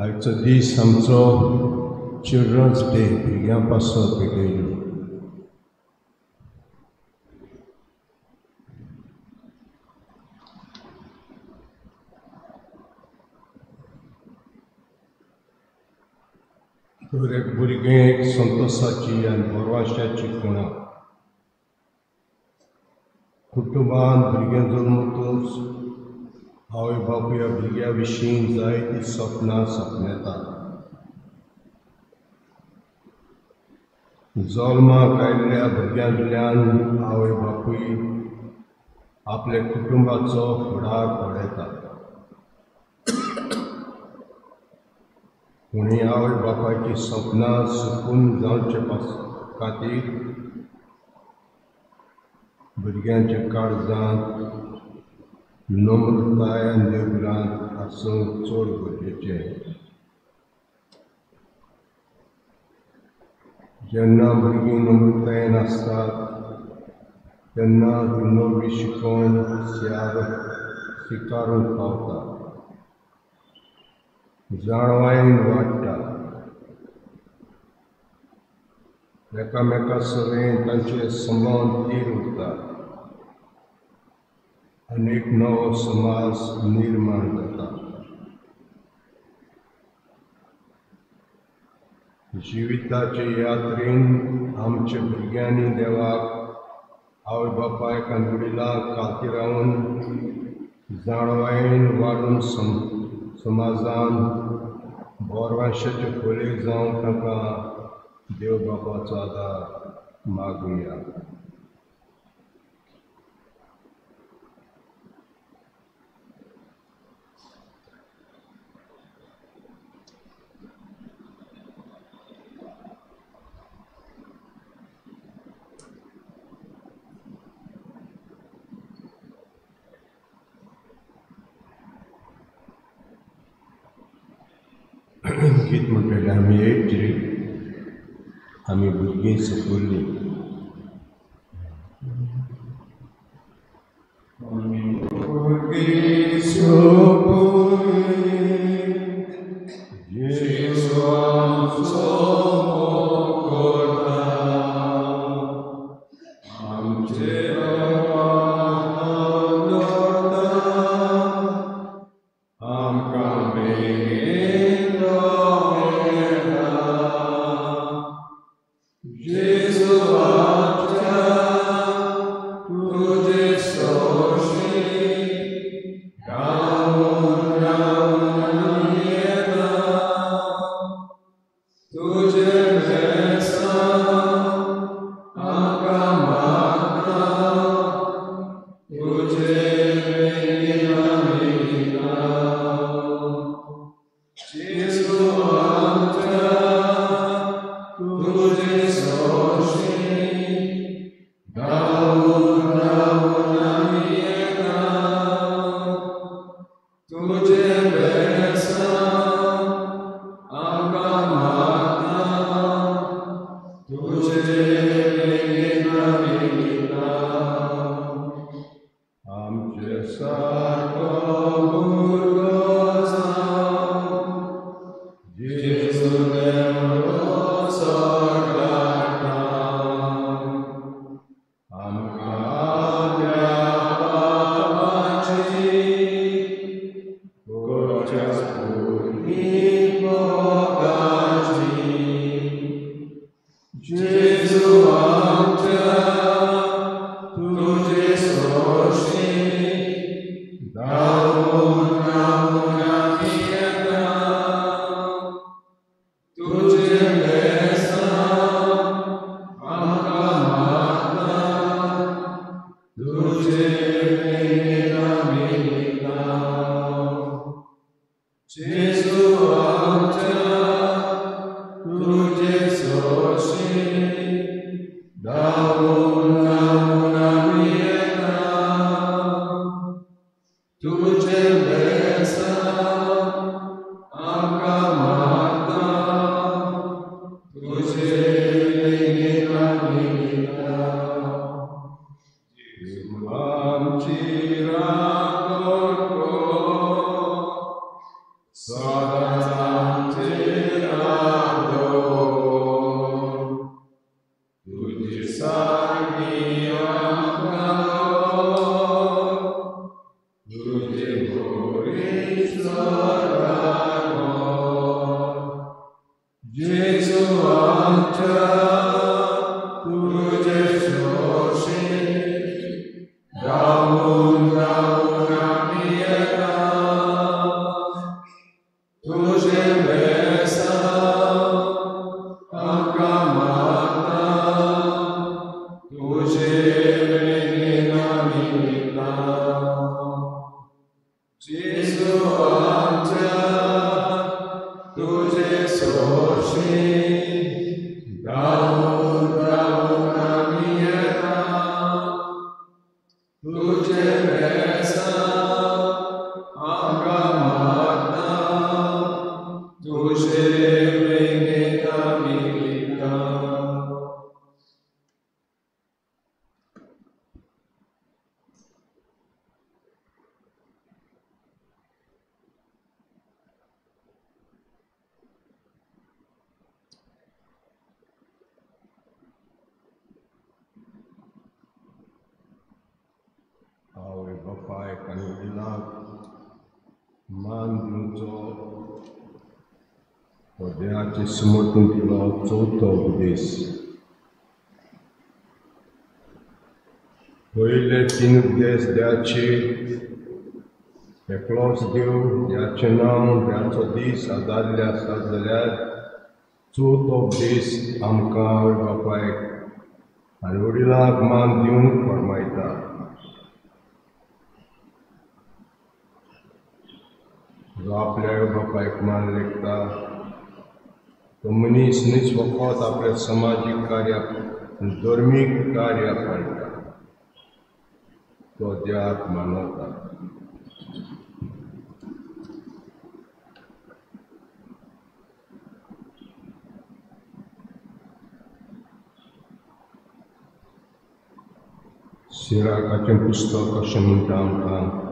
आजचो दीस आमचो children's day भुरग्यां पासत भेटयलो. तर एक भुरगें एक संतोशाची आनी परवाश्याची खुणा. कुटुंबान भुरगें जल्मतूच आवय बापूय ह्या भुरग्या विशीं जायतीं सपनां सपनेता. जल्माक आयिल्ल्या भुरग्यांतल्यान आवय बापूय आपल्या कुटुंबाचो फुडार पळयता. पूण हीं आवय बापायचीं सपनां सुकून जावचे खातीर भुरग्यांच्या काळजांत नम्रताय आनी देवरांत आसूंक चड गरजेचें. जेन्ना भुरगीं नम्रतायेन आसतात तेन्ना ती नवी शिकवण स्विकारूंक पावता, जाणवायेन वाडटा, एकामेका सवेन तांचे संबंद थीर उरता आनी एक नवो समाज निर्माण जाता. जिविताचे यात्रेन आमच्या भुरग्यांनी देवाक आवय बापायक आनी वडिलांक खाती रावन जाणवायेन वाडून समाजान बोरवांशाचे खोलेक जावंक तांकां देव बापाचो आदार मागुया. गीत म्हणटलें आमी एकतरी आमी भुरगीं सकयल्लीं. भुरगीं सकयल्लीं येशू आमचो मोग करता, आमचे आमकां बेगीन Jesu आमच्या तुझे सोशी गावून गावून येता, तुझे बेसन आमकां मागता, तुझे बेगीन मिळता. Jesu आमच्या तुझे सोशी गावून गावून येता, तुझे बेसन आमकां मागता, तुझे बेगीन मिळता. आमचे सारको भुरगो जावं जेजू देवळो सोडटा, आमकां त्या बाबाची गोच्या स्फुर्ती भोगाची. जेजू आमच्या तुझे सोशी गावून गावून येता, तुझे बेसन आमकां मागता, तुझे बेगीन मिळता. जेजू आमच्या तुझे सोशी गावून गावून येता, तुझे बेसन आमकां मागता, तुझे बेगीन मिळता. जेजू आमची राखण कर, सदांच आमचेर हात दवर, तुजी सारकी आमकां दवर, तुजे बरीचो राखण. जेजू आमच्या तुझे सोशी गावून गावून येता, तुझे बेसन आमकां मागता, तुझे बेगीन मिळता. जेजू आमच्या बापायक आनी वडिलांक मान दिवचो हो देवाचे समोरून दिलो चवथो उपदेश. पयले 3 उपदेश देवाचे एकलोच देव, देवाचें नांव, देवाचो दीस आदारले आसा जाल्यार चवथो उपदेश आमकां आवय बापायक आनी वडिलांक मान दिवंक फरमायता. जो आपल्या आवय बापायक मान लेखता तो मनीस न्हीच फकत आपल्या समाजीक कार्याक धर्मीक कार्याक हाडटा, तो देवाक मानवता. सिराकाचें पुस्तक अशें म्हणटा आमकां,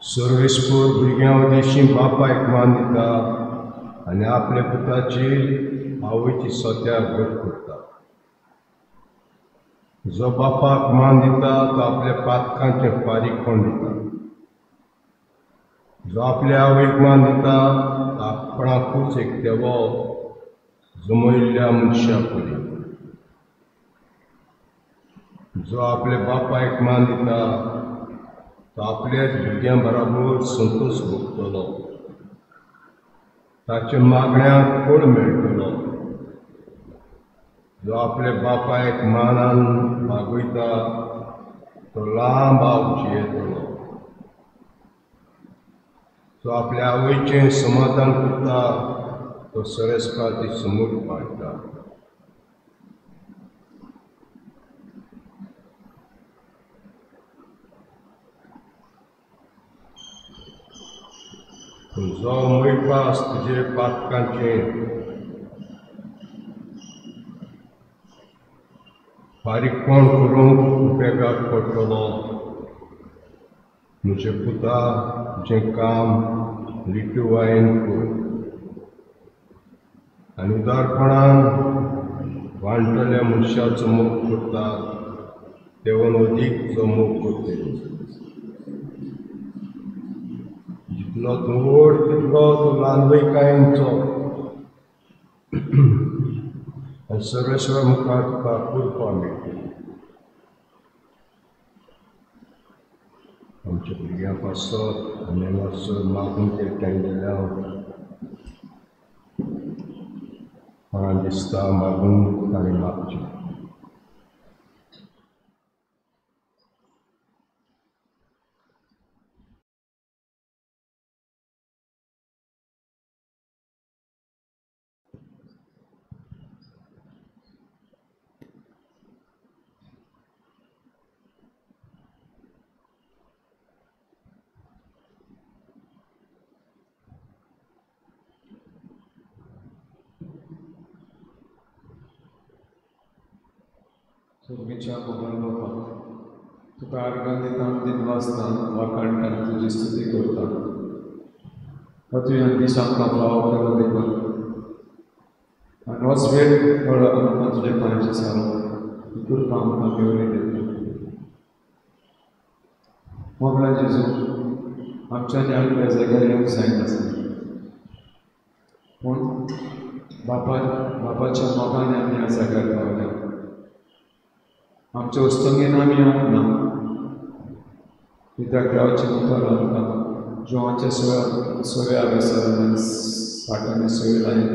सर्वेस्पर भुरग्यां उदेशी बापायक मान दिता आनी आपल्या पुताची आवयची सोत्याक घट करता. जो बापाक मान दिता तो आपल्या पातकांचें फारीकपण दिता. जो आपल्या आवयक मान दिता तो आपणाकूच एक देवो जमयल्ल्या मनशा परी. जो आपल्या बापायक मान दिता तो आपल्याच भुरग्यां बरोबर संतोश भोगतलो, ताच्या मागण्यांक फळ मेळटलो. जो आपल्या बापायक मानान मागयता तो लांब आव जियेतलो. जो आपल्या आवयचें समाधान करता तो सरस्पाती समोर पावता. जो मैपास तुजे पातकांचें फारीकपण करूंक उपेगाक पडटलो. म्हजे पुता तुजें काम लिटवायन कर आनी उदारपणान वांटल्या मनशाचो मोग करता तेवून अदीक जो मोग करतलो. जितलो तूं व्हड तितलो तूं ल्हानवयकायेंचो आनी सर्वेश्वर मुखार तुका कुर्पा मेळटली. आमच्या भुरग्यां पासत आनी मातसो मागून केल्ल्यान गेल्या म्हाका दिसता मागून ताणें मागचें. सगळीच्या मोगान बापा तुका आर्गां दिता दिन वाचता वाखाणटान तुजी स्तुती करता. तुवें दीस आमकां फावो केलो देवा आनी होच वेळ थोडो आमकां तुज्या पांयाचेर सारो कृपा आमकां मेळ्ळी देता. मोगला जेजू आमच्यानी आपल्या जाग्यार येवंक जायना आसा पूण बापाच्या मोगान आमी ह्या जाग्यार पावल्या. आमच्या वस्तुंगेन आमी येवंक ना कित्याक देवाच्या मुखार आमकां जिवाच्या सगळ्या आवेसार साठांनी सवय लायली.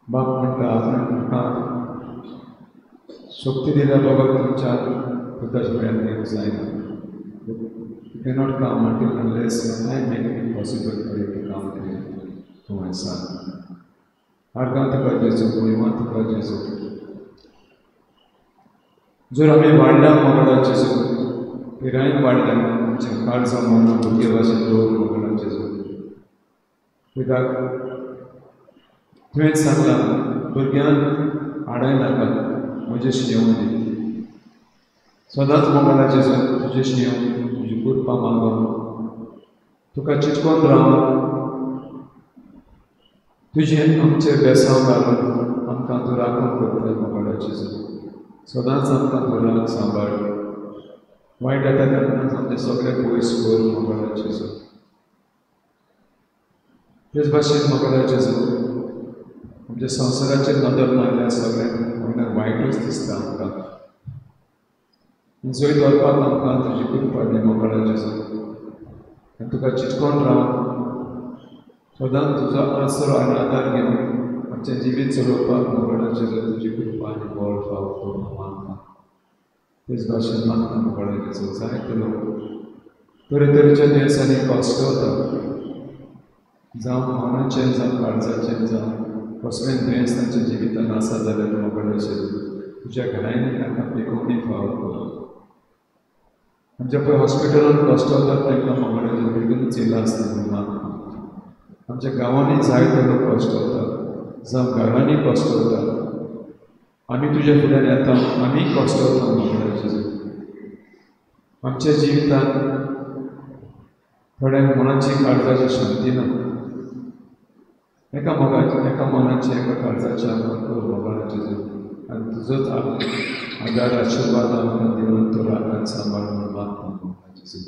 बाप म्हणटा आपण म्हाका शक्ती दिल्या बगर तुमच्या पुताच्या फुड्यान येवंक जायना. You cannot come until unless I make it possible for you to come to my son. आर्गां तुका जेजू, महिमा तुका जेजू. जर आमी वाडल्या मोगला जेजू पिरायेन वाडल्या आमचें काळजां म्हणून भुरगे भाशेन दवर मोगला जेजू. कित्याक तुवें सांगलां भुरग्यांक आडाय नाका म्हजेशी येवंक दी. सदांच मोगला जेजू तुजेशी येवंक तुजी कृपा मागून तुका चिटकोन रावन तुजें आमचेर बेसांव घालून आमकां तूं राखण करतलें मोगला जेजू. सदांच आमकां तूं राख सांबाळ वाईट येता तेन्ना आमचे सगळे पयस कर मोगळा जेजू. तेच भाशेन मोगळा जेजू आमच्या संवसाराचेर नदर मारल्या सगळ्यांक म्हणल्यार वायटूच दिसता आमकां. जंय दवरपाक आमकां तुजी कृपा दी मोगळा जेजू. आनी तुका चिटकोन रावन सदांच तुजो आसरो आनी आदार घेवन आमचें जिवीत चलोवपाक मोगळा जेजू तुजी कृपा आनी बळ फाव करून मागता. तेच भाशेन मागता मोगळा जेजू. जायते लोक तरेतरेच्या दुयेंसांनी कश्टवता, जावं मनाचें जावं काळजाचें जावं कसलेंय दुयेंस तांच्या जिवितांत आसा जाल्यार मोगळा जेजू तुज्या घरांनी तांकां पिकोवणी फाव कर. आमच्या पळय हॉस्पिटलांत कश्टवतात तांकां मोगळा जेजू बेगीनूच इलाज दी म्हणून मागता. आमच्या गांवांनी जायते लोक कश्टवतात, जावं घरांनी कश्टवतात, आमी तुज्या फुड्यान येता, आमी कश्टवता मोगळा जेजू. आमच्या जिवितांत थोड्यांक मनाची काळजाची शांती ना. एका मनाची एका काळजाची आमकां कर मोगळा जेजू. आनी तुजोच आदार आशिर्वाद आमकां दिवन तो राखण सांबाळून मागता मोगळा जेजू.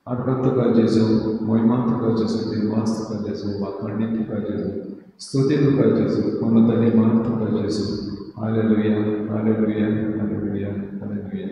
आर्गां तुका जेजू, महिमा तुका जेजू, दिनवास तुका जेजू, वाखाणणी तुका जेजू, स्तुती तुका जेजू, कोणतरी मान तुका जेजू. हालेलुया, हालेलुया, हालेलुया, हालेलुया.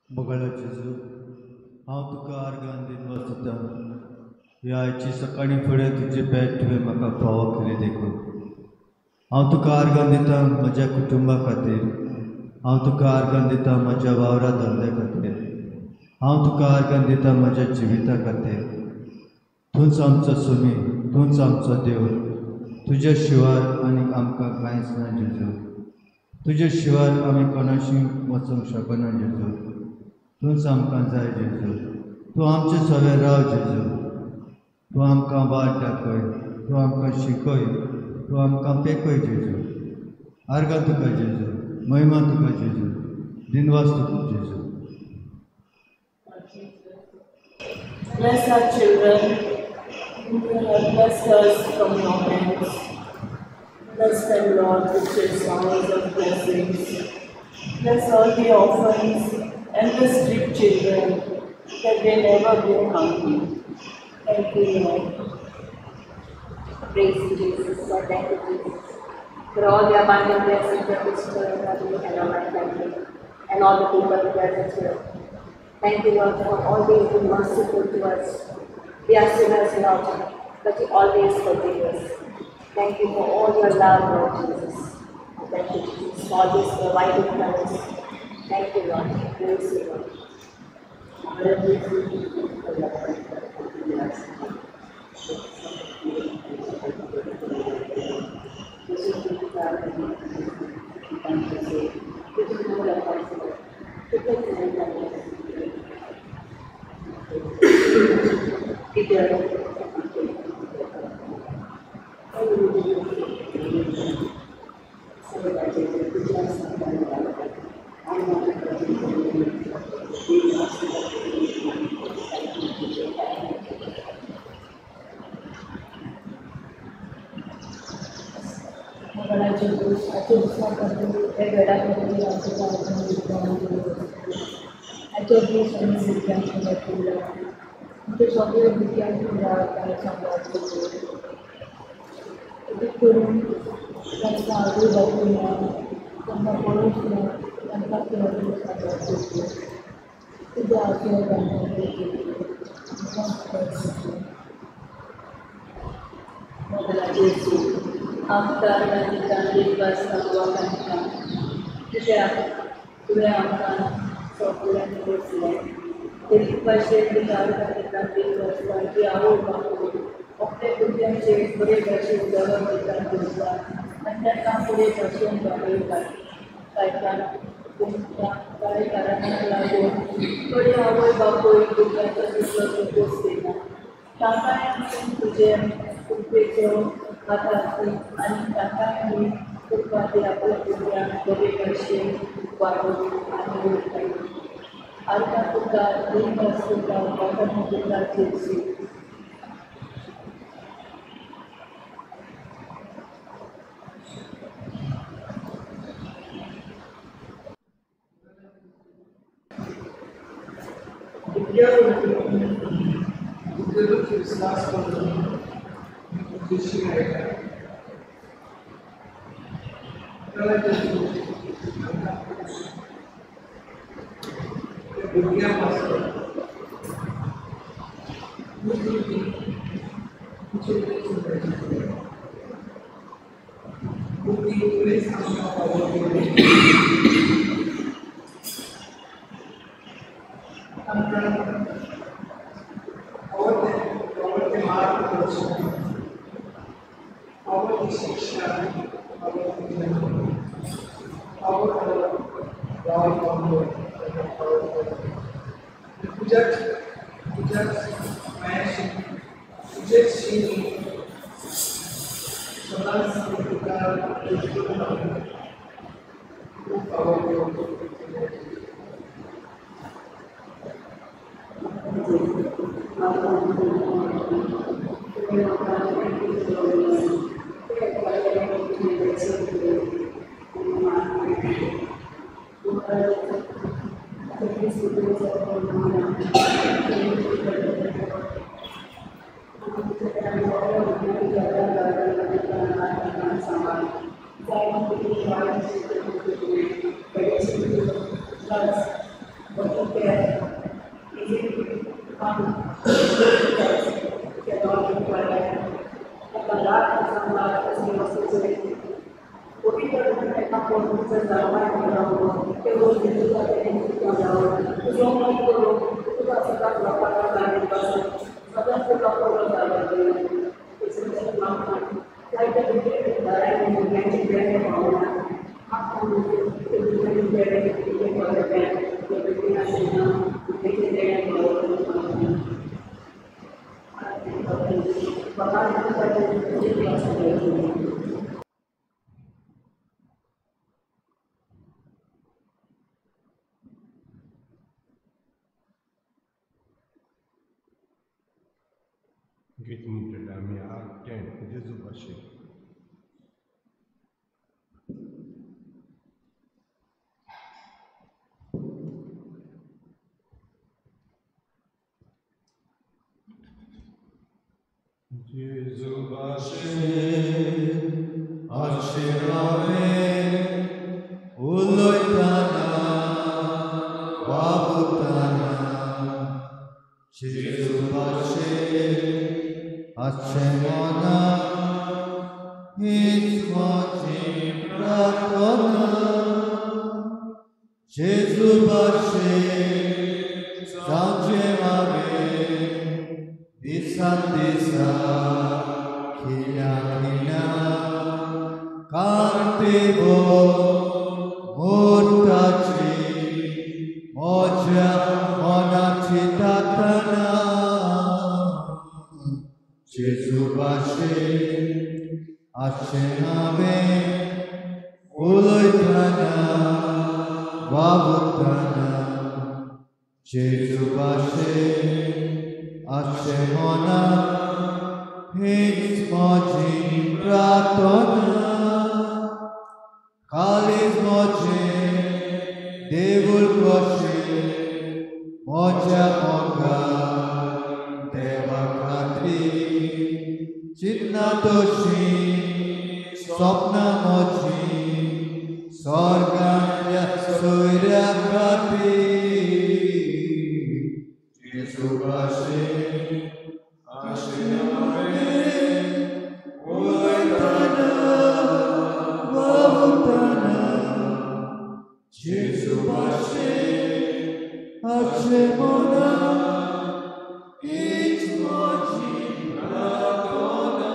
मोगळा जेजू, हांव तुका आर्गां दिनवास दिता. ह्या आयची सकाळी फुडें तुजे पेट तुवें म्हाका फावो केली देखून हांव तुका आर्गां दिता म्हज्या कुटुंबा खातीर. हांव तुका आर्गां दिता म्हज्या वावरा धंद्या खातीर. हांव तुका आर्गां दिता म्हज्या जिविता खातीर. तूंच आमचो सुमी, तूंच आमचो देव. तुज्या शिवार आनीक आमकां कांयच ना जेजू. तुज्या शिवार आमी कोणाशी वचूंक शकना जेजू. तूंच आमकां जाय जेजू. तूं आमचे सवें राव जेजू. तूं आमकां वाट दाखय, तूं आमकां शिकय, तूं आमकां पेकय जेजू. आर्गां तुका जेजू, महिमा तुका जेजू, दिनवास तुका जेजू. Bless our children, who have blessed us from your hands. Bless them, Lord, with your showers of blessings. Bless all the orphans and the strict children, that they never go hungry. Thank you, Lord. Praise you, Jesus. Lord, thank you, Jesus. For all the abundant blessings of this children and our family, and all the people present here. Thank you, Lord, for always being merciful to us. We are sinners, Lord, but you always forgive us. Thank you for all your love, Lord Jesus. Thank you, Jesus, for always providing for us. Thank you, Lord. Praise you, Lord. Thank you for your गीत म्हणटलें आमी art 10 जेजू भाशेन. जेजू भाशेन आशिरावे उलोयतना वावुरतना जेजू भाशेन आजचें मना हीच म्हजी प्रार्थना जेजू भाशेन जावचें हांवें दिसान दिसा खिल्या खिल्या कांतिबो मुर्ताची म्हज्या मनाची तातना अशें हांवें उलयतना वावुरतना जेजू भाशेन अशें मनांत हीच म्हजी प्रार्थना कालीज म्हजें देवूळ कशें म्हज्या मोगान देवा खातीर चिंतना तशीं सपनां म्हजीं स्वर्गांतल्या सोयऱ्या खातीर जेजू भाशेन अशें हांवें उलयतना वावुरतना जेजू भाशेन अशें मनांत हीच म्हजी प्रार्थना.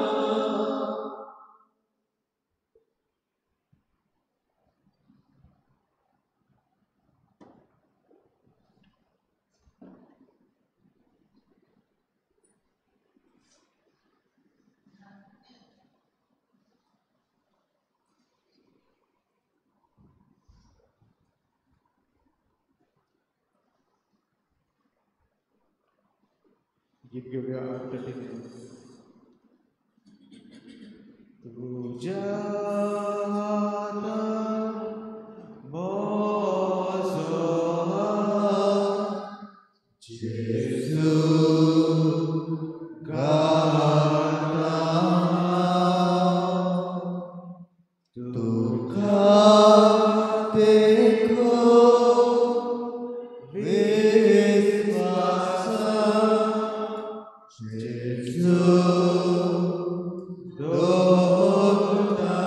गीत घेऊया आर्ततेने. तुझ्या हातांत म्हजो हात जेजू घालता तुका देखून विस्वासान जेजू दवरता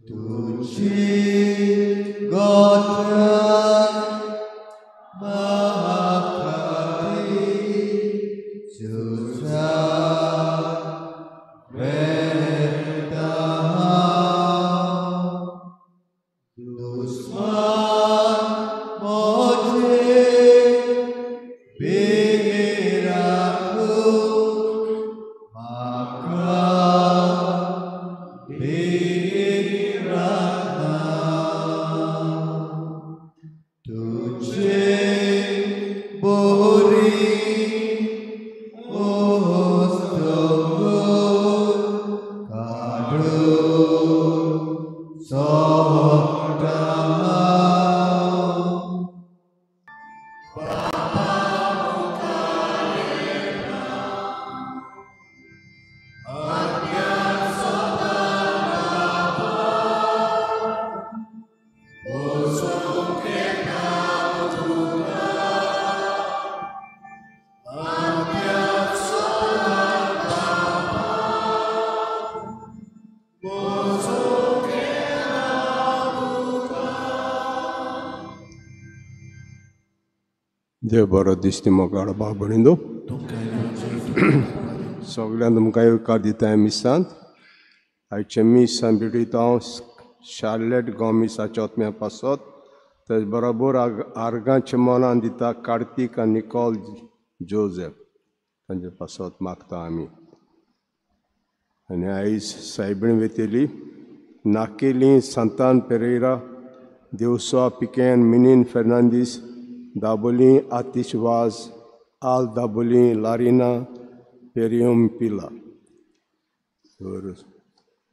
तुजी गोठां महाखातीर झुजाक वेता दुस्मान म्हजे बेराखून म्हाका बेराखना तुजे बोरी ओस्तोगून काडून सोडटा देव बरो दिसता मोगाळ भाव भयणींनो. सगळ्यांक तुमकां येवकार दिता ह्या मिसांत. आयचे मिसान भेटयता हांव शार्लेट गांव मिसाच्या ओतम्या पासत. तेच बरोबर आर्गांच्या मनान दिता कार्तिक आनी निकोल जोझेफ तांचे पासत मागता आमी. आनी आयज सायबीण वेतेली नाकेली सांतान पेरेरा देवसो पिकेन मिनीन फेर्नांदीस दाबोली आतिशवाज आल दाबोली लारिना पेरियम पिला. तर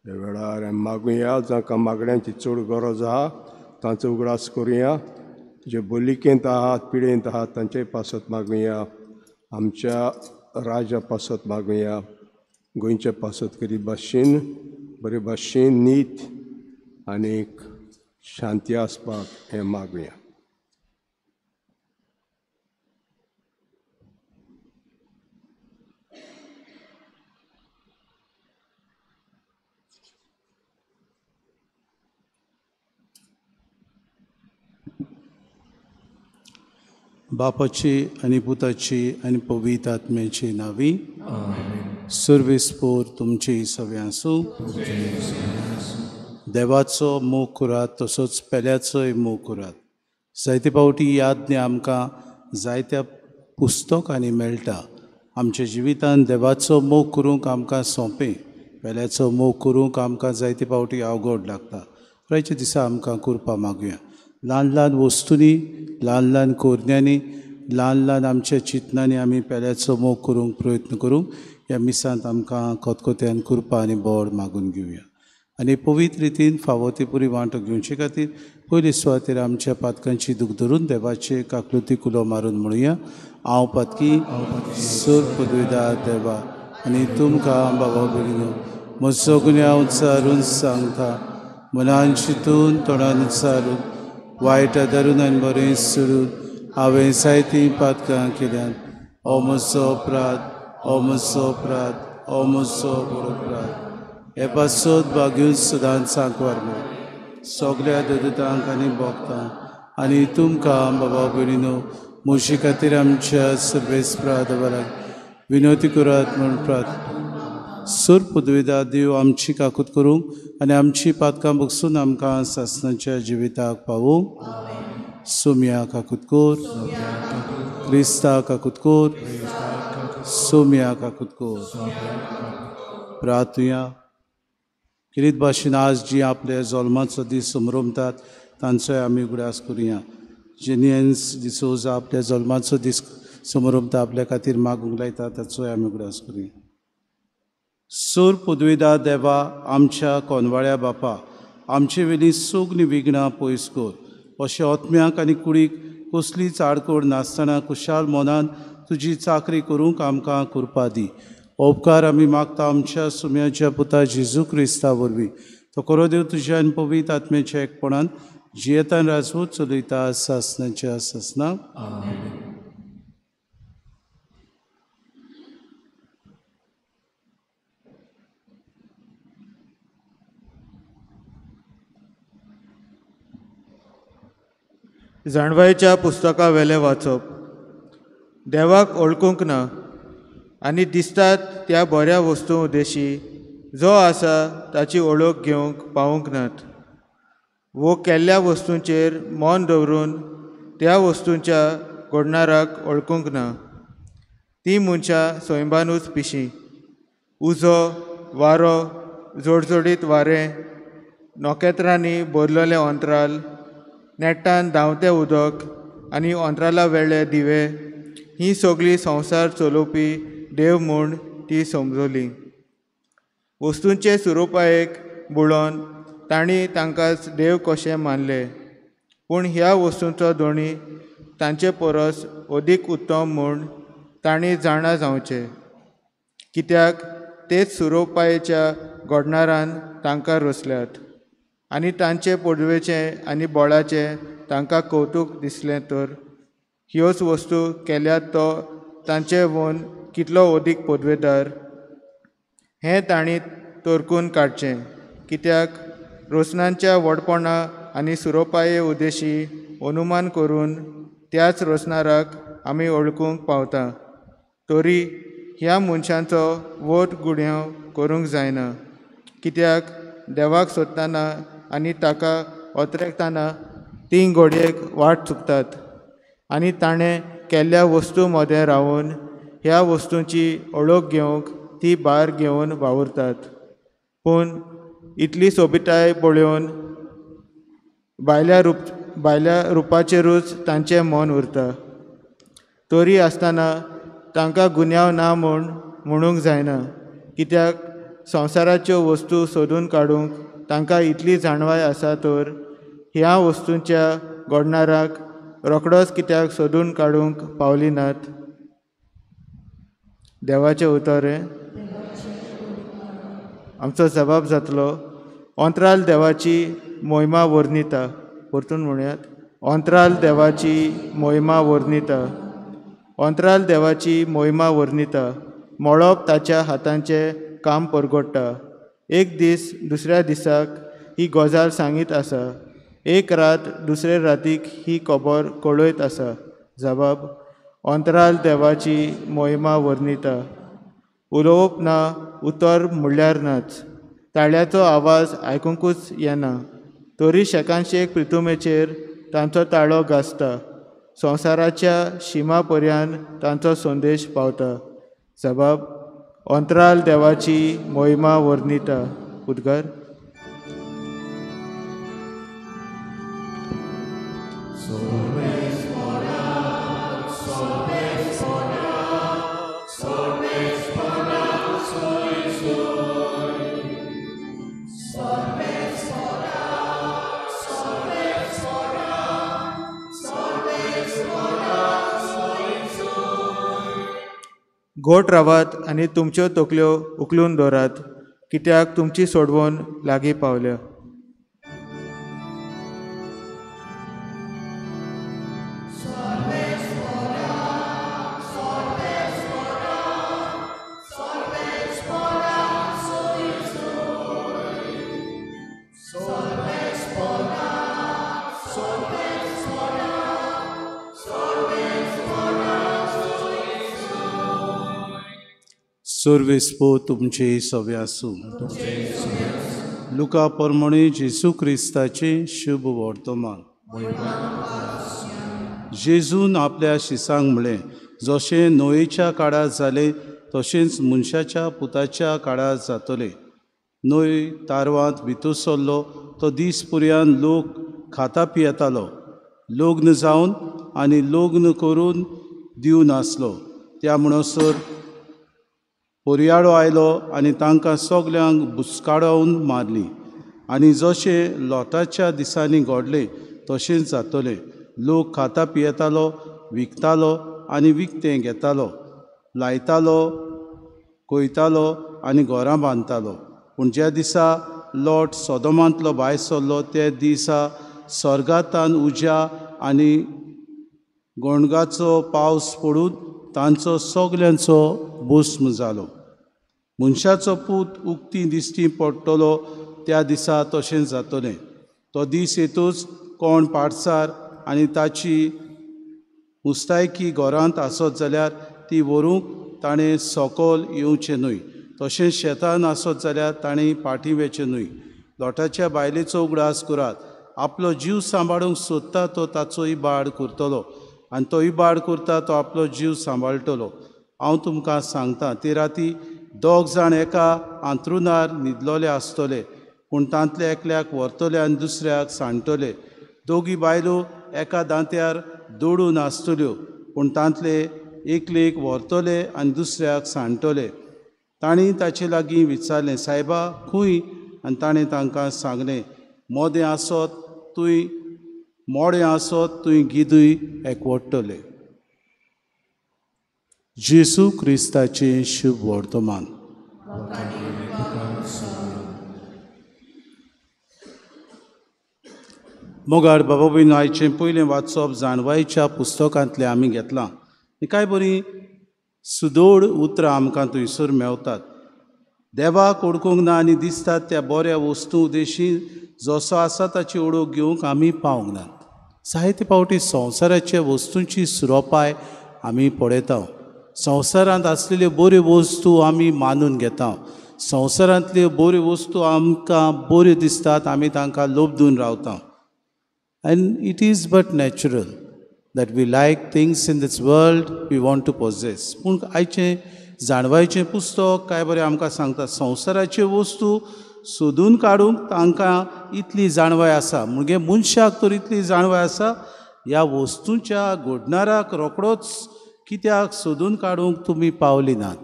ह्या वेळार मागुया जांकां मागण्यांची चड गरज आहा तांचो उगडास करुया. जे बोलिकेंत आहात पिडेंत आहात तांचेय पासत मागुया. आमच्या राजा पासत मागुया. गोंयच्या पासत करी भाशेन बरे भाशेन नीत आनीक शांती आसपाक हें मागुया. बापाची आनी पुताची आनी पवित्र आत्म्याची नावी सर्वेस्पोर तुमची सगळ्यांसू. देवाचो मोग करात तसोच पेल्याचोय मोग करात. जायते फावटी ही आज्ञा आमकां जायत्या पुस्तकांनी मेळटा. आमच्या जिवितांत देवाचो मोग करूंक आमकां सोंपें, वेल्याचो मोग करूंक आमकां जायते फावटी अवघड लागता. रायच्या दिसा आमकां करपा मागुया. ल्हान ल्हान वस्तूंनी, ल्हान ल्हान कोरण्यांनी, ल्हान ल्हान आमच्या चिंतनांनी आमी पेल्याचो मोग करूंक प्रयत्न करूंक ह्या मिसांत आमकां खतखत्यान करपा आनी बोड मागून घेवया. आनी पवित्र रितीन फावो ती पुरी वांटो घेवचे खातीर पयले सुवातेर आमच्या पातकांची दूख धरून देवाचे काकलुती कुलो मारून म्हणुया. हांव पातकी सूर पदवीदार देवा आनी तुमकां बाबा भगिनो म्हजो गुन्यांव उच्चारून सांगता, मनान चिंतून तोंडान उच्चारून वायट धरून आनी बरें सोडून हांवें जायतीं पातकां केल्यान. हो म्हजो अपराध, हो म्हजो अपराध, हो म्हजो अपराध. हे पासत भाग्यून सदांच सांकवार मेळ सगल्या दोतोरांक आनी भोगतांक आनी तुमकां बाबा भयणीनो म्हजे खातीर आमच्या सर्वेस्परा देवाक विनोती करात म्हूण प्रार्थना. सूर पदवीदार देव आमची काकूत करूंक आनी आमची पातकां बगसून आमकां सासणाच्या जिविताक पावूंक. सोम्या काकूत कोर, क्रिस्ता काकूत कोर, सोम्या काकूत कोर. प्रार्थुया. किरीत भाशेन आज जी आपल्या जल्माचो दीस समरमतात तांचोय आमी उगडास करुया. जेनियन्स डिसोजा आपल्या जल्माचो दीस समरमता आपल्या खातीर मागूंक लायता ताचोय आमी उगडास करुया. सूर पदवीदार देवा आमच्या कोनवाळ्या बापा, आमचे वेली सगलीं विघ्नां पयस कर. अशें ओतम्याक आनी कुडीक कसलीच आडकोड नासतना खुशाल मोनान तुजी चाकरी करूंक आमकां कृपा दी. उपकार आमी मागता आमच्या सुम्याच्या पुता जेजू क्रिस्ता वरवीं. तो करो देव तुज्या आनी पवित्र आत्म्याच्या एकपणान जियेतान राजवूत चलयता सासणाच्या सासणाक. जाणवायेच्या पुस्तका वेले वाचप. देवाक ओळखूंक ना आनी दिसतात त्या बऱ्या वस्तू उदेशी जो आसा ताची ओळख घेवंक पावूंक नात. वो केल्ल्या वस्तूंचेर मन दवरून त्या वस्तूंच्या घडणाराक ओळखूंक ना. ती मनशां सोयंबानूच पिशीं. उजो, वारो, जोडजोडीत वारें, नोखेत्रांनी भरलेले अंतराल, नेटान धांवतें उदक आनी अंतराला वेळे दिवे ही सगळी संवसार चलोवपी देव म्हूण ती समजली. वस्तूंचे स्वरुपायेक बुळोवन तांणी तांकांच देव कशें मानले. पूण ह्या वस्तूंचो धोणी तांचे परस अदीक उत्तम म्हूण तांणी जाणा जावचें. कित्याक तेच स्वरुपायेच्या घडणारान तांकां रचल्यात आनी तांचे पडवेचें आनी बळाचें तांकां कौतूक दिसलें तर ह्योच वस्तू केल्यात तो तांचे वोन कितलो अदीक पदवेदार हें तांणी तोरकून काडचें. कित्याक रोचनांच्या व्हडपणा आनी सुरोपाये उदेशी अनुमान करून त्याच रचणाराक आमी ओळखूंक पावता. तरी ह्या मनशांचो वोट गुन्यांव करूंक जायना. कित्याक देवाक सोदतना आनी ताका ओतरेकतना तीं घोडयेक वाट चुकतात आनी ताणें केल्ल्या वस्तू मदें रावून ह्या वस्तूंची ओळख घेवंक ती भायर घेवन वावुरतात. पूण इतली सोबिताय पळोवन भायल्या रुपाचेरूच तांचें मन उरता. तरी आसतना तांकां गुन्यांव ना म्हूण म्हणूंक जायना. कित्याक संवसाराच्यो वस्तू सोदून काडूंक तांकां इतली जाणवाय आसा तर ह्या वस्तूंच्या घडणाराक रोखडोच कित्याक सोदून काडूंक पावली नात. देवाचें उतर आमचो जबाब जातलो. अंतराल देवाची मोहिमा वर्णिता. परतून म्हणयात. अंतराल देवाची मोहिमा वर्णिता. अंतराल देवाची मोहिमा वर्णिता. मळप ताच्या हातांचें काम परगडटा. एक दीस दुसऱ्या दिसाक ही गजाल सांगीत आसा. एक रात दुसरे रातीक ही खबर कळयत आसा. जबाब. अंतराल देवाची मोहिमा वर्णिता. उलोवप ना, उतर म्हणल्यार नाच. ताळ्याचो आवाज आयकुंकूच येना. तरी शेकांशेक प्रितुमेचेर तांचो ताळो गाजता. संवसाराच्या शिमा पर्यान तांचो संदेश पावता. सबाब अंतराल देवाची मोहिमा वर्णिता उद्गार. गोट रावात आनी तुमच्यो तकल्यो उखलून दवरात, कित्याक तुमची सोडवण लागीं पावल्या. सर्वेस्पो तुमचे सवे आसूं. लुका प्रमाणे जेजू क्रिस्ताचे शुभ वर्तमान. जेजून आपल्या शिसांक म्हणलें, जशें नोयेच्या काळार जालें तशेंच मनशाच्या पुताच्या काळार जातलें. नोय तारवांत भितर सरलो तो दीस पर्यंत लोक खाता पियेतालो, लग्न जावन आनी लग्न करून दिवं नासलो. त्या म्हणसर पर्याळो आयलो आनी तांकां सगल्यांक बुसकाडावन मारली. आनी जशें लोटाच्या दिसांनी घडलें तशेंच जातलें. लोक खाता पियेतालो, विकतालो आनी विकतें घेतालो, लायतालो, कोयतालो आनी घरां बांदतालो. पूण ज्या दिसा लोट सोदोमांतलो भायर सरलो त्या दिसा स्वर्गांतान उज्या आनी गोणगाचो पावस पडून तांचो सगल्यांचो भस्म जालो. मनशाचो पूत उक्ती दिश्टी पडटलो त्या दिसा तशें जातलें. तो दीस येतूच कोण पाडसार आनी ताची मुस्तायकी घरांत आसत जाल्यार ती व्हरूंक ताणें सकयल येवचें न्हय. तशेंच शेतान आसत जाल्यार ताणें फाटीं वचचें न्हय. लोटाच्या बायलेचो उगडास करात. आपलो जीव सांबाळूंक सोदता तो ताचो इबाड करतलो, आनी तो इबाड करता तो आपलो जीव सांबाळटलो. हांव तुमकां सांगतां, ते राती 2 जाण एका अंथरुणार न्हिदलोले आसतले, पूण तांतले एकल्याक व्हरतले आनी दुसऱ्याक सांडटले. 2 बायलो एका दांत्यार दडून आसतल्यो, पूण तांतले एकलेक व्हरतले आनी दुसऱ्याक सांडटले. तांणी ताचे लागीं विचारलें, सायबा खंय? आनी ताणें तांकां सांगलें, मोदें आसत तुंय मोडें आसत तुंय गिदूय एकवटतले. जेजू क्रिस्ताचे शुभ वर्तमान. मोगाड बाबा भयण, आयचें पयलें वाचप जाणवायेच्या पुस्तकांतलें आमी घेतलां. कांय बरीं सुदोड उतरां आमकां थंयसर मेवतात. देवाक ओळखूंक ना आनी दिसतात त्या बऱ्या वस्तू उदेशी जसो आसा ताची ओळख घेवंक आमी पावूंक ना. जायते फावटी संवसाराच्या वस्तूंची सुरोपाय आमी पळयता. संवसारांत आसलेल्यो बऱ्यो वस्तू आमी मानून घेता. संवसारांतल्यो बऱ्यो वस्तू आमकां बऱ्यो दिसतात, आमी तांकां लोबदून रावता. And it is but natural that we like things in this world we want to possess. पूण आयचें जाणवायेचें पुस्तक काय बरें आमकां सांगता, संवसाराच्यो वस्तू सोदून काडूंक तांकां इतली जाणवाय आसा. म्हणजे मनशाक तर इतली जाणवाय आसा, ह्या वस्तूंच्या घडणाराक रोखडोच कित्याक सोदून काडूंक तुमी पावली नात.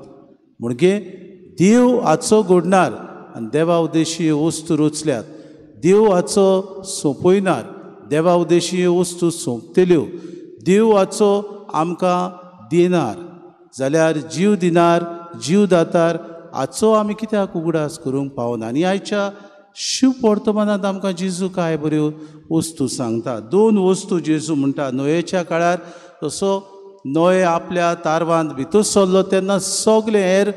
म्हणजे देव हाचो घडणार आनी देवा उद्देशी वस्तू रचल्यात. देव हाचो सोंपयणार, देवा उद्देशी वस्तू सोंपतल्यो. देव हाचो आमकां दिनार जाल्यार जीव दिनार, जीव दातार हाचो आमी कित्याक उगडास करूंक पावना. आनी आयच्या शुभ वर्तमानांत आमकां जेजू कांय बऱ्यो वस्तू सांगता. 2 वस्तू जेजू म्हणटा. नोयेच्या काळार तसो नोये आपल्या तारवांत भितर सरलो तेन्ना सगलें हेर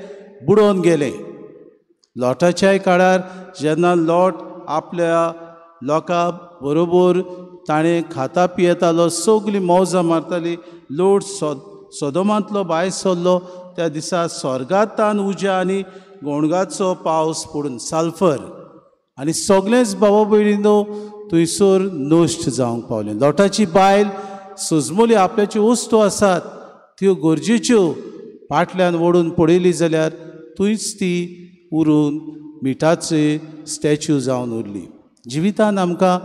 बुडोवन गेलें. लोटाच्याय काळार जेन्ना लोट आपल्या लोकां बरोबर ताणें खाता पियेतालो, सगलीं मौजां मारतालीं. लोट सोदोमांतलो भायर सरलो त्या दिसा स्वर्गांतान उज्या आनी गोणगाचो पावस पडून सल्फर आनी सगळेंच भावा भयणींनो थंयसर नश्ट जावंक पावलें. लोटाची बायल सजमली आपल्याच्यो वस्तू आसात त्यो गरजेच्यो, फाटल्यान ओडून पळयली जाल्यार थंयच ती उरून मिठाचे स्टॅच्यू जावन उरली. जिवितान आमकां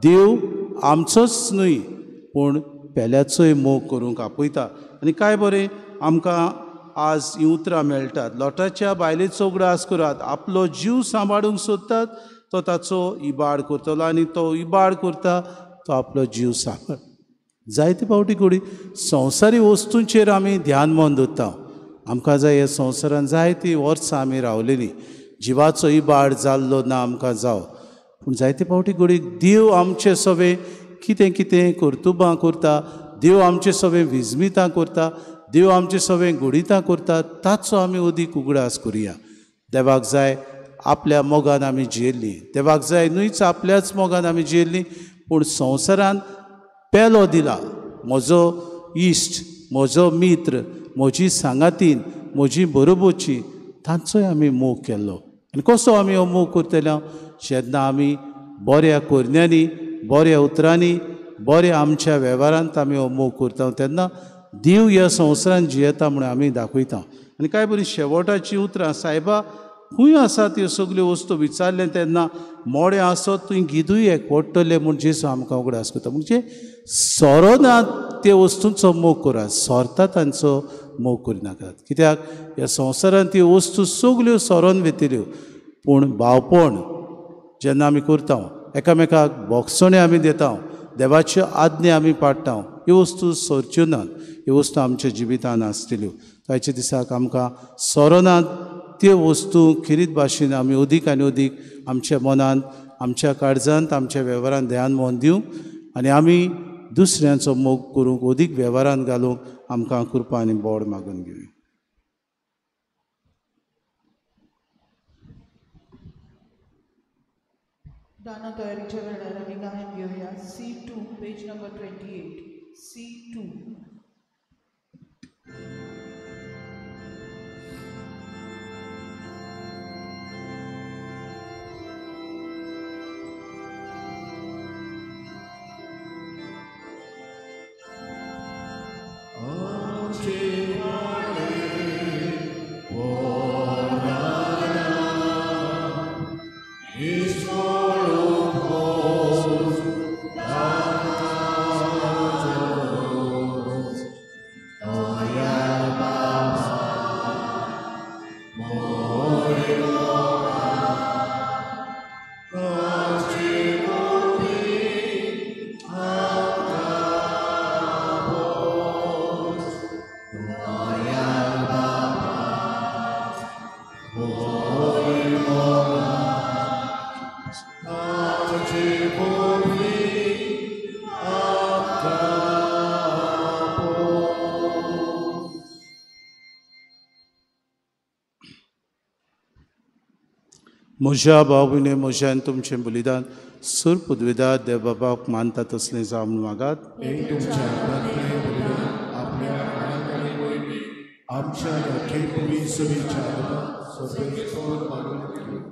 देव आमचोच न्हय पूण पेल्याचोय मोग करूंक आपयता. आनी काय बरें आमकां आज हीं उतरां मेळटात. लोटाच्या बायलेचो उगडास करात. आपलो जीव सांबाळूंक सोदतात तो ताचो इबाड करतलो आनी तो इबाड करता तो आपलो जीव सांबाळ. जायते फावटी घडी संवसारी वस्तूंचेर आमी ध्यान मन दवरता. आमकां जाय ह्या संवसारान जायतीं वर्सां आमी रावलेलीं. जिवाचो इबाड जाल्लो ना आमकां जावं. पूण जायते फावटी घडी देव आमचें सगळें कितें कितें कर्तुबां करता, देव आमचें सगळें विजमितां करता, देव आमचें सगळें घुडितां करता, ताचो आमी अदीक उगडास करुया. देवाक जाय आपल्या मोगान आमी जियेल्लीं. देवाक जाय न्हयच आपल्याच मोगान आमी जियेल्लीं पूण संवसारान पेलो दिला. म्हजो इश्ट, म्हजो मित्र, म्हजी सांगातीन, म्हजी बरोबरची, तांचोय आमी मोग केल्लो. आनी कसो आमी हो मोग करतले? जेन्ना आमी बऱ्या कोरण्यांनी, बऱ्या उतरांनी, बऱ्या आमच्या वेव्हारांत आमी हो मोग करता तेन्ना देव ह्या संवसारान जियेता म्हणून आमी दाखयता. आनी काय बरी शेवटाची उतरां, सायबा खंय आसात ह्यो सगल्यो वस्तू विचारलें तेन्ना मोडे आसत थंय गिदूय एकवटतले म्हूण जेसू आमकां उगडास करता. म्हणजे सोरोना ते वस्तूंचो मोग करात, सोरता तांचो मोग करिनाकात. कित्याक ह्या संवसारान त्यो वस्तू सगल्यो सोरोन वेतल्यो पूण भावपण जेन्ना आमी करता, एकामेकाक बोगसणे आमी दिता, देवाच्यो आज्ञा आमी पाळटा, ह्यो वस्तू सोरच्यो नात. ह्यो वस्तू आमच्या जिवितान आसतल्यो. आयच्या दिसाक आमकां सोरोनात त्यो वस्तू खिरीत भाशेन आमी अदीक आनी अदीक आमच्या मनांत, आमच्या काळजांत, आमच्या वेव्हारांत ध्यान मन दिवंक आनी आमी दुसऱ्यांचो मोग करूंक अदीक वेव्हारांत घालूंक आमकां कृपा आनी बोड मागून घेवया. गाना तयारीच्या वेळार आमी गायन घेवया. C2 page number 28. C2. म्हज्या भाव भयणे, म्हज्यान तुमचें बलिदान सूर पदवेदार देव बाबाक मानता तसलें जावं म्हूण मागात.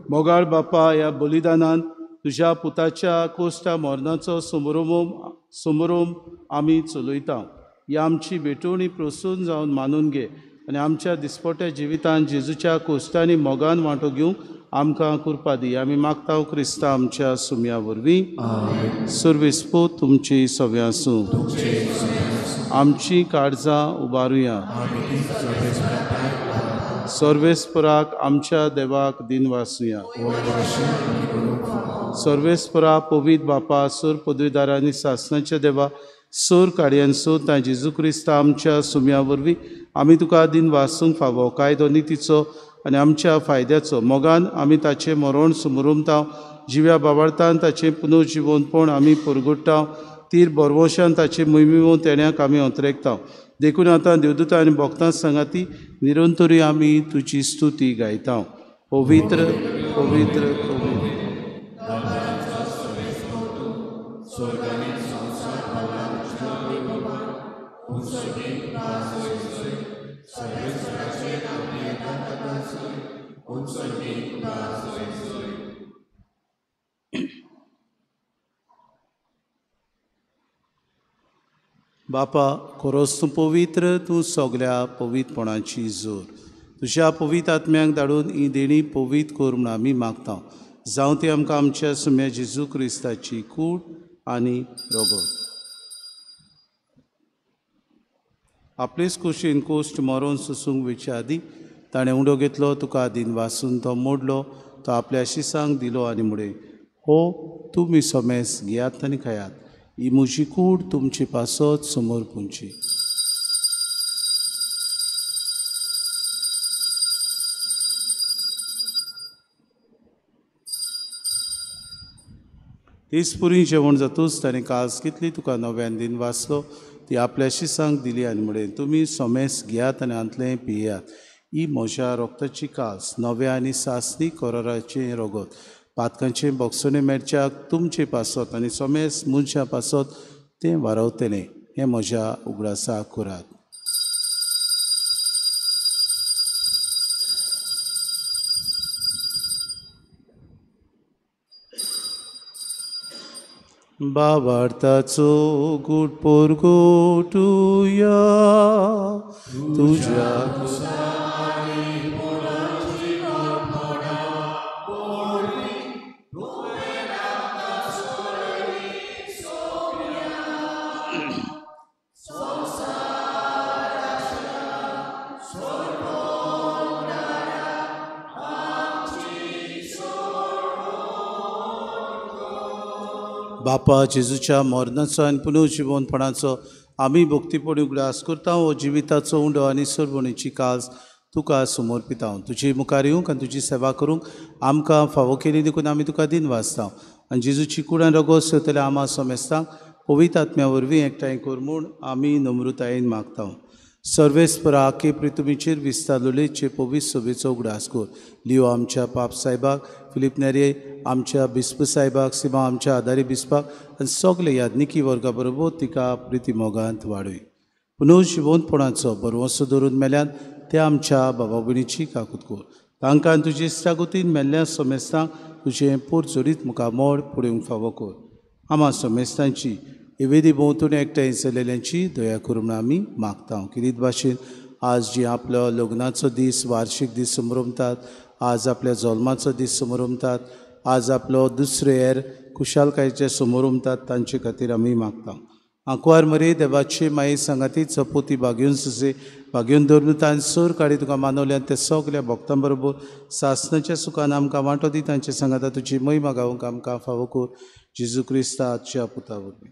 मोगाळ बापा, ह्या बलिदानान तुज्या पुताच्या कोश्टा मरणाचो समारोम आमी चलयता. ही आमची भेटवणी प्रसून जावन मानून घे आनी आमच्या दिसपट्या जिवितान जेजूच्या कोश्टांनी मोगान वांटो घेवंक आमकां कृपा दी. आमी मागता क्रिस्ता आमच्या सुम्या वरवीं. सर्वेस्पो तुमची सव्या आसूं. आमची काळजां उबारुया. सर्वेस्पराक आमच्या देवाक दिन वासुया. सर्वेस्परा पवित बापा, सूर पदवीदारांनी सासणाच्या देवा, सूर काडयांसो ता जेजू क्रिस्ता आमच्या सुम्या वरवीं आमी तुका दिन वासूंक फावो कायदो नितीचो आनी आमच्या फायद्याचो मोगान आमी ताचें मरण सुमरुमता. जिव्या बाबार्थान ताचें पुनर्जिवनपण आमी परगट्टा. तीर बरवशान ताचें मोहिमेवून तेण्याक आमी अंतरेकता. देखून आतां देवदूतां आनी भक्तां सांगाती निरंतरी आमी तुजी स्तुती गायता. पवित्र पवित्र पवित्र. बापा, खरोच तूं पवित्र, तूं सगल्या पवित्रपणाची जोर. तुज्या पवित्र आत्म्याक धाडून ही देणी पवित्र कर म्हूण आमी मागता. जावं ती आमकां आमच्या सुम्या जेजू क्रिस्ताची कूड आनी रगत. आपलेच कुशीन कोश्ट मरोवन सुसूंक वेचे आदी ताणें उंडो घेतलो, तुका आदीन वासून तो मोडलो, तो आपल्या शिसांक दिलो आनी म्हळें, हो तुमी सोमेस घेयात आनी खायात, ही म्हजी कूड तुमची पासत समोर पुंची. दिसपुरी जेवण जातूच ताणें कास कितली तुका नव्यान दिन वाचलो, ती आपल्या शिसांक दिली आनी म्हळें, तुमी सोमेस घेयात आनी आंतलें पियेयात, ही म्हज्या रोगताची कास, नव्या आनी सासणी कोराराचें रगत, पातकांचें बोगसणें मेरच्याक तुमचे पासत आनी सोमेस मनशा पासत तें वारवतलें. हें म्हज्या उगडासाक करात. बाबार्थाचो गूट पोरगोटुया तुज्या बापा जेजूच्या मरणाचो आनी पुनर्जिवनपणाचो आमी भक्तीपणी उगडास करता. हो जिविताचो उंडो आनी सरभणेची कास तुका समर्पिता. तुजी मुखार येवंक आनी तुजी सेवा करूंक आमकां फावो केली देखून आमी तुका दिन वाचता. आनी जेजूची कुडान रगत सेवतले आमा सोमेस्तांक पवित्र आत्म्या वरवीं एकठांय कर म्हूण आमी नम्रतायेन मागता. सर्वेस्परा आखे प्रितुमीचेर विस्तारलेचे पवित्र सभेचो उगडास कर. लिओ आमच्या पाप साहेबाक, फिलीप नेरे आमच्या बिस्प साहेबाक, सिमा आमच्या आदारी बिस्पाक आनी सगळे याज्ञिकी वर्गा बरोबर तिका प्रिती मोगांत वाडय. पुनर्जिवनपणाचो बरवंसो धरून मेल्यान त्या आमच्या बाबा भयणीची काकूत कर. तांकां तुजे इश्टागुतीन मेल्ल्या सोमेस्तांक तुजें पोरजोरीत मुखामोड पुडेवंक फावो कर. आमा सोमेस्तांची एवेदी भोंवतून एकठांय जालेल्यांची दया करून म्हूण आमी मागता. किरीत भाशेन आज जी आपलो लग्नाचो दीस, वार्षीक दीस समरमतात, आज आपल्या जल्माचो दीस समरमतात, आज आपलो दुसरे हेर कुशालकायेचे समरमतात, तांचे खातीर आमी मागता. आंकवार मरे देवाचे माये सांगाती चपोती भाग्यून सुसे भाग्यून धर्मतान सर काडी तुका मानवल्यान ते सगल्या भक्तां बरोबर सासणाच्या सुखान आमकां वांटो दी. तांचे सांगाता तुजी महिमा गावंक आमकां फावो कर. जेजू क्रिस्ताच्या पुता वरवीं.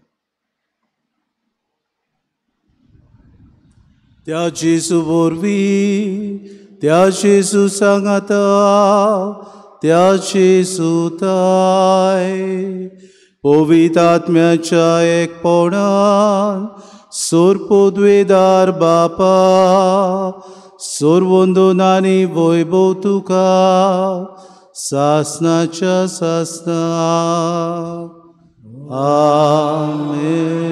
त्या जेजू वरवीं, त्या जेजू सांगाता, त्या जेजू ताय पवित्र आत्म्याच्या एकपणान सोरपोद्वेदार बापा सोरवंदोन आनी वैभव तुका सासणाच्या सासना. आमेन.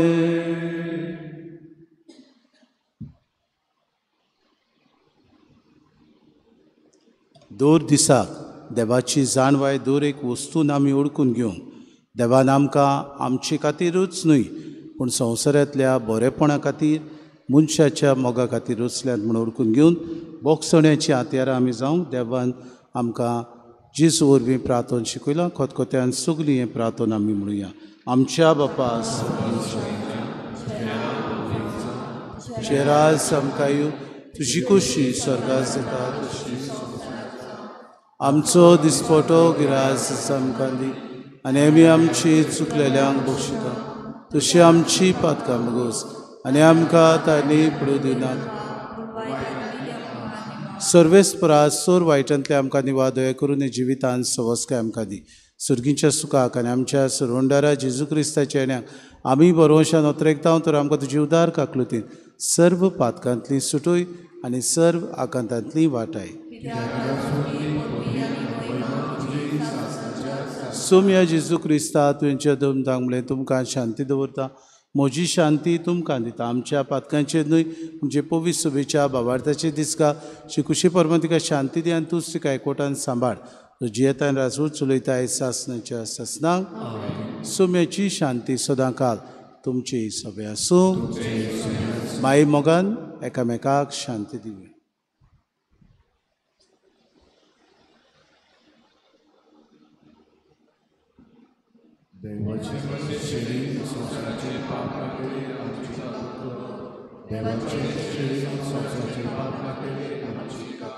दर दिसाक देवाची जाणवाय दर एक वस्तून आमी ओळखून घेवंक देवान आमकां आमचे खातीरूच न्हय पूण संवसारांतल्या बरेपणा खातीर मनशाच्या मोगा खातीर रचल्यात म्हूण ओळखून घेवन बोगसण्याची हातयारां आमी जावंक देवान आमकां जेजू वरवीं प्रार्थना शिकयलां. खतखत्यान सगलीं हें प्रार्थना आमी म्हणुया. आमच्या बापास शेराज आमकां तुजी कुशी स्वर्गांत जाता तशी आमचो दिसपटो गिरास आमकां दी आनी आमी आमची चुकलेल्यांक बक्षिता तशी आमची पातकां मुगोस आनी आमकां तांणी पडूं दिनात. सर्वेस्परास सोर वायटांतले आमकां निवा दया करून हे जिवितान सवस्काय आमकां दी. सुर्गीच्या सुखाक आनी आमच्या सरवंडारा जेजू क्रिस्ताच्या येण्याक आमी बरोवशान ओतरेकता तर आमकां तुजी उदार काकलुतीन सर्व पातकांतली सुटोय आनी सर्व आकांतांतली वाटाय. सोम्या जेजू क्रिस्ता तुवेंच्या धर्मतांक म्हणलें तुमकां शांती दवरता. म्हजी शांती तुमकां दिता. आमच्या पातकांचेर न्हय म्हणजे पवित्र सभेच्या भावार्थाचे दिसका शिकुशी परम तिका शांती दी आनी तूंच तिका एकवटान सांबाळ. तुजी येतान राजवट चलयताय सासणाच्या सासणांक सोम्याची शांती सदां काल तुमची सभे आसूं. माई मोगान एकामेकाक शांती दिवया. देवाचे शरीर संसाराचे पाप कापले आमची काप देवाचे शरीर संसाराचे पाप कापले आमची काप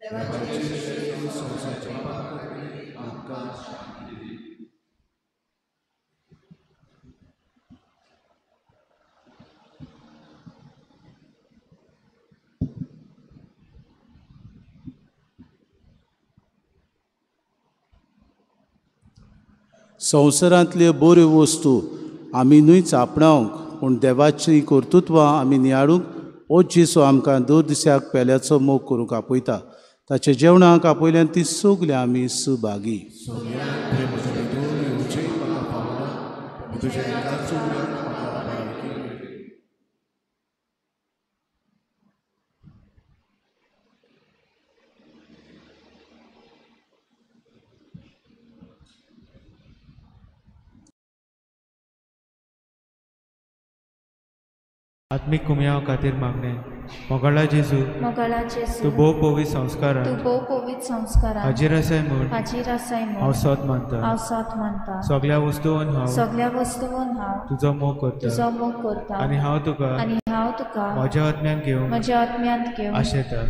देवाचे शरीर संसाराचे पाप कापले आमकां शांती दी. संवसारांतल्यो बऱ्यो वस्तू आमी न्हय चापणावंक पूण देवाची कर्तुत्वां आमी नियाळूंक हो जेसू आमकां दर दिसाक पेल्याचो मोग करूंक आपयता. ताच्या जेवणाक आपयल्यान ती सगली आमी सुभागी. आत्मीक कुमयाव खातीर मागणे. मोगाळा जेजू तूं भोव पवित्र संस्कारांत हाजीर आसाय म्हूण हांव सत मानता. सगळ्या वस्तूंत हांव तुजो मोग करता आनी हांव तुका म्हज्या आत्म्यान घेवन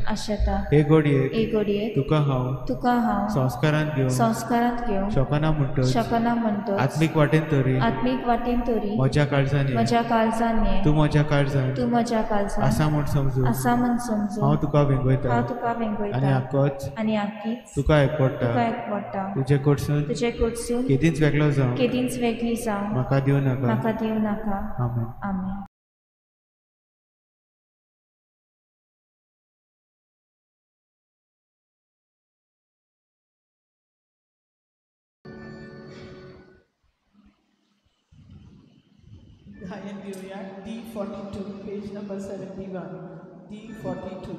आशेता. हे घडये तुका हांव संस्कारांत घेवन शकना म्हणटच आत्मीक वाटेन तरी म्हज्या काळजांनी तूं म्हज्या काळजांत आसा म्हूण समजू हांव तुका वेंगयता आनी आख्खीच तुका एकवडटा. तुजे कडसून केदींच वेगळो जावं म्हाका दिवं नाका. आमेन. गायन घेऊया D42 पेज नंबर 71 D42.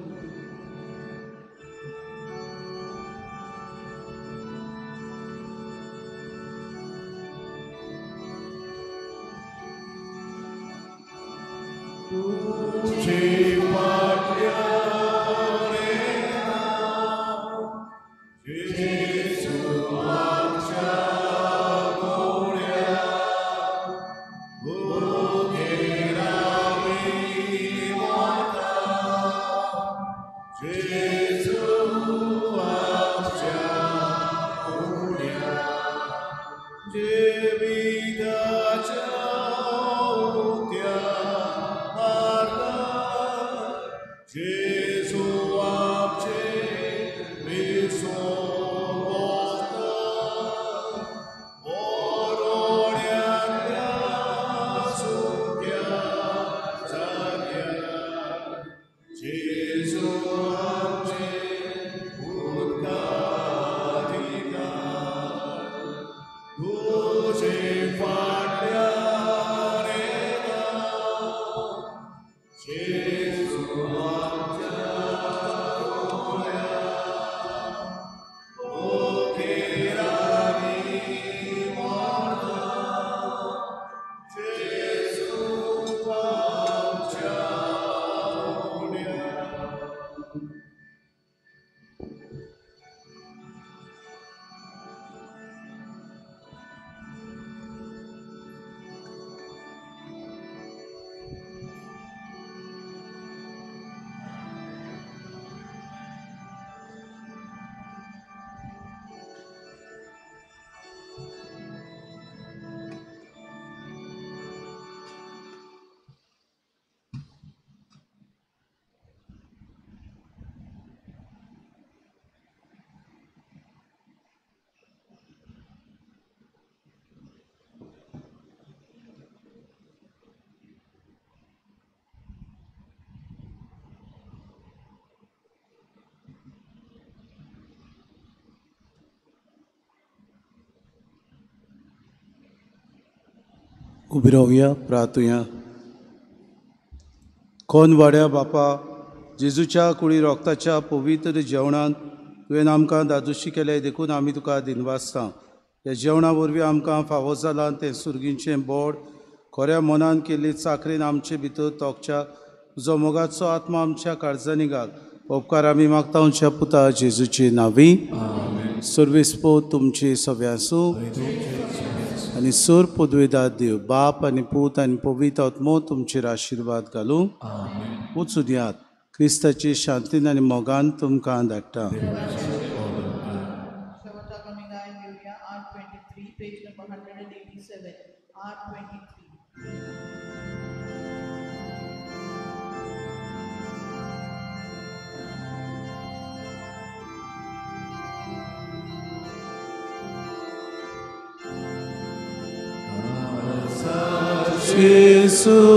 उबी रावया, प्रार्थुया. कोण वाड्या बापा, जेजूच्या कुळी रोगताच्या पवित्र जेवणांत तुवें आमकां दादोशी केले देखून आमी तुका दिनवासता. ह्या जेवणा वरवीं आमकां फावो जालां तें सुर्गींचें बोड खऱ्या मनान केल्ली चाकरीन आमचे भितर तोखच्या तुजो मोगाचो आत्मा आमच्या काळजांनी घाल. उपकार आमी मागता तुमच्या पुता जेजूची नावी. सर्वेस्पो तुमची सव्यासू आनी सर पदवेदार देव बाप आनी पूत आनी पवित्र आत्मो तुमचेर आशिर्वाद घालूं. वचून दियात. क्रिस्ताची शांतीन आनी मोगान तुमकां धाडटा. शेवटाक आमी गायन घेवया R23 page number 187 R23. Jesus,